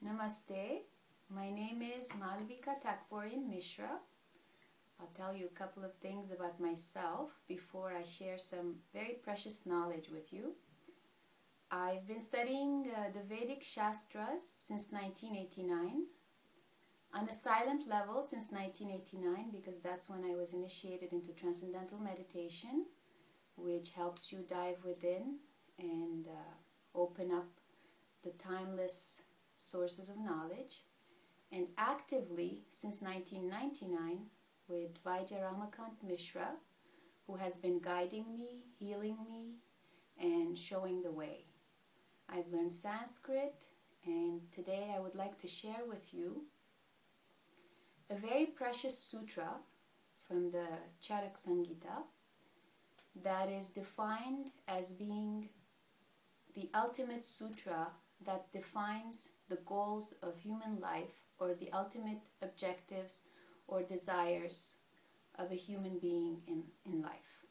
Namaste. My name is Malvika Takvorian Mishra. I'll tell you a couple of things about myself before I share some very precious knowledge with you. I've been studying the Vedic Shastras since 1989, on a silent level since 1989, because that's when I was initiated into transcendental meditation, which helps you dive within and open up the timeless sources of knowledge, and actively since 1999 with Vaidya Ramakant Mishra, who has been guiding me, healing me, and showing the way. I've learned Sanskrit, and today I would like to share with you a very precious sutra from the Charak Samhita that is defined as being the ultimate sutra that defines the goals of human life, or the ultimate objectives or desires of a human being in life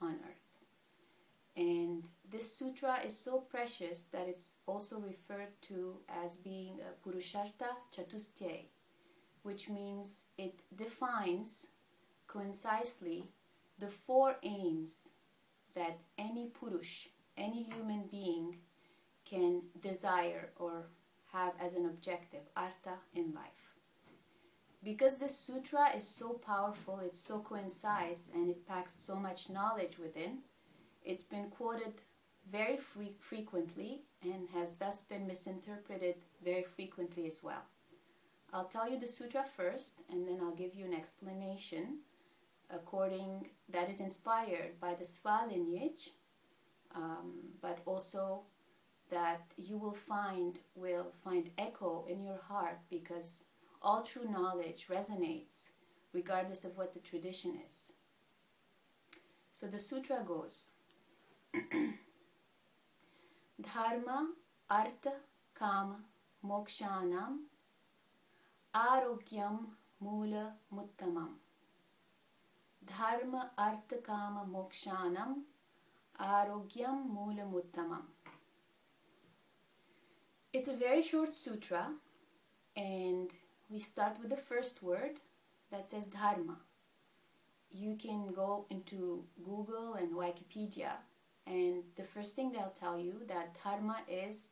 on earth. And this sutra is so precious that it's also referred to as being a Purushartha Chatusthya, which means it defines concisely the four aims that any Purush, any human being, can desire or have as an objective, artha, in life. Because this sutra is so powerful, it's so concise, and it packs so much knowledge within, it's been quoted very frequently and has thus been misinterpreted very frequently as well. I'll tell you the sutra first, and then I'll give you an explanation that is inspired by the Sva lineage, but also that you will find echo in your heart, because all true knowledge resonates regardless of what the tradition is. So the sutra goes: Dharma, Artha, Kama, Mokshanam, Arogyam, Mula, Muttamam. Dharma, Artha, Kama, Mokshanam, Arogyam, Mula, Muttamam. It's a very short sutra, and we start with the first word that says Dharma. You can go into Google and Wikipedia, and the first thing they'll tell you that Dharma is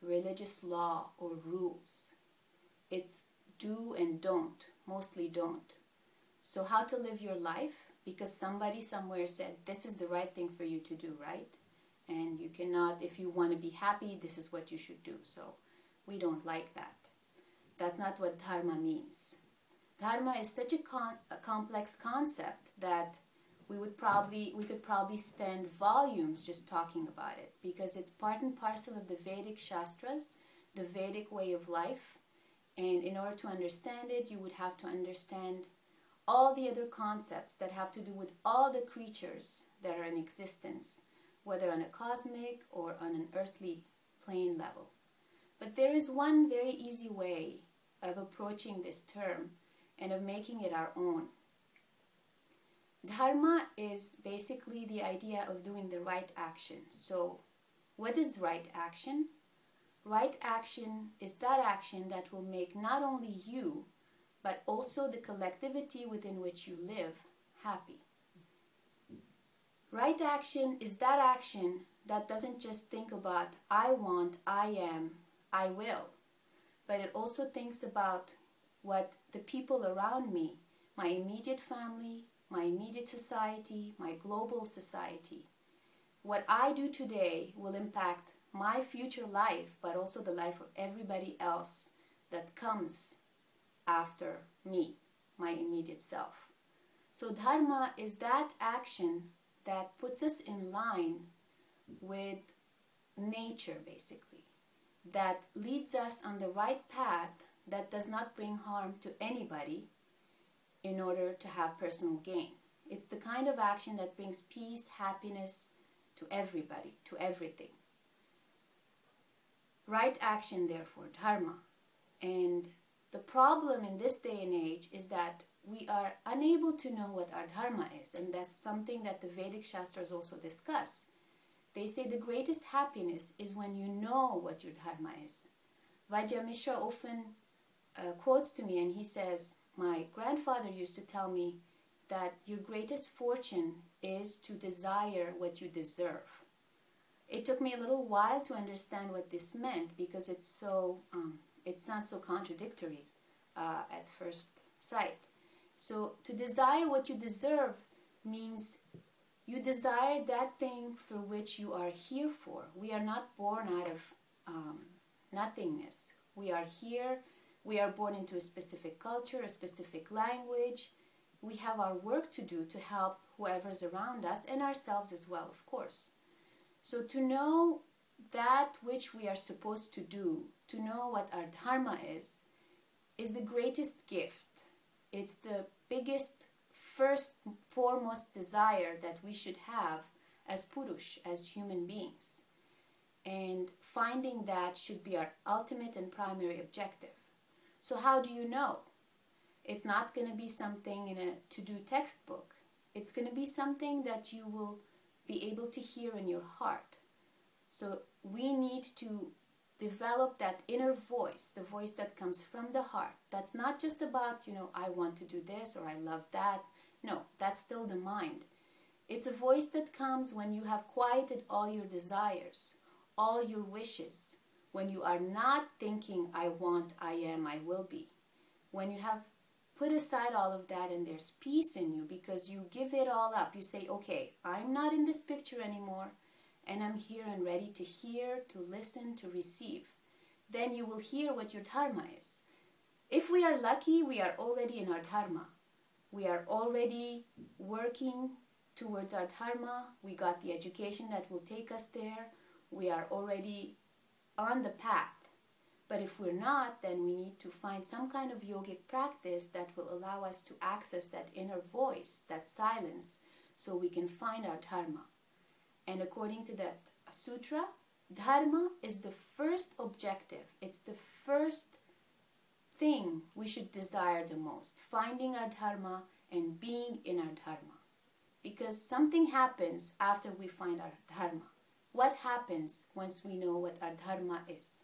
religious law or rules. It's do and don't, mostly don't. So how to live your life, because somebody somewhere said this is the right thing for you to do, right? And you cannot, if you want to be happy, this is what you should do. So we don't like that. That's not what dharma means. Dharma is such a complex concept that we could probably spend volumes just talking about it, because it's part and parcel of the Vedic Shastras, the Vedic way of life. And in order to understand it, you would have to understand all the other concepts that have to do with all the creatures that are in existence, whether on a cosmic or on an earthly plane level. But there is one very easy way of approaching this term and of making it our own. Dharma is basically the idea of doing the right action. So what is right action? Right action is that action that will make not only you, but also the collectivity within which you live happy. Right action is that action that doesn't just think about I want, I am, I will, but it also thinks about what the people around me, my immediate family, my immediate society, my global society. What I do today will impact my future life, but also the life of everybody else that comes after me, my immediate self. So dharma is that action that puts us in line with nature, basically, that leads us on the right path, that does not bring harm to anybody in order to have personal gain. It's the kind of action that brings peace, happiness to everybody, to everything. Right action, therefore, dharma. And the problem in this day and age is that we are unable to know what our dharma is, and that's something that the Vedic Shastras also discuss. They say the greatest happiness is when you know what your dharma is. Vajra Mishra often quotes to me, and he says, my grandfather used to tell me that your greatest fortune is to desire what you deserve. It took me a little while to understand what this meant, because it sounds so contradictory at first sight. So to desire what you deserve means you desire that thing for which you are here for. We are not born out of nothingness. We are here. We are born into a specific culture, a specific language. We have our work to do to help whoever's around us and ourselves as well, of course. So to know that which we are supposed to do, to know what our dharma is the greatest gift. It's the biggest, first, foremost desire that we should have as Purush, as human beings. And finding that should be our ultimate and primary objective. So how do you know? It's not going to be something in a to-do textbook. It's going to be something that you will be able to hear in your heart. So we need to develop that inner voice, the voice that comes from the heart. That's not just about, I want to do this or I love that. No, that's still the mind. It's a voice that comes when you have quieted all your desires, all your wishes, when you are not thinking, I want, I am, I will be. When you have put aside all of that and there's peace in you because you give it all up. You say, okay, I'm not in this picture anymore and I'm here and ready to hear, to listen, to receive. Then you will hear what your dharma is. If we are lucky, we are already in our dharma. We are already working towards our dharma. We got the education that will take us there. We are already on the path. But if we're not, then we need to find some kind of yogic practice that will allow us to access that inner voice, that silence, so we can find our dharma. And according to that sutra, dharma is the first objective. It's the first thing we should desire the most, finding our dharma and being in our dharma. Because something happens after we find our dharma. What happens once we know what our dharma is?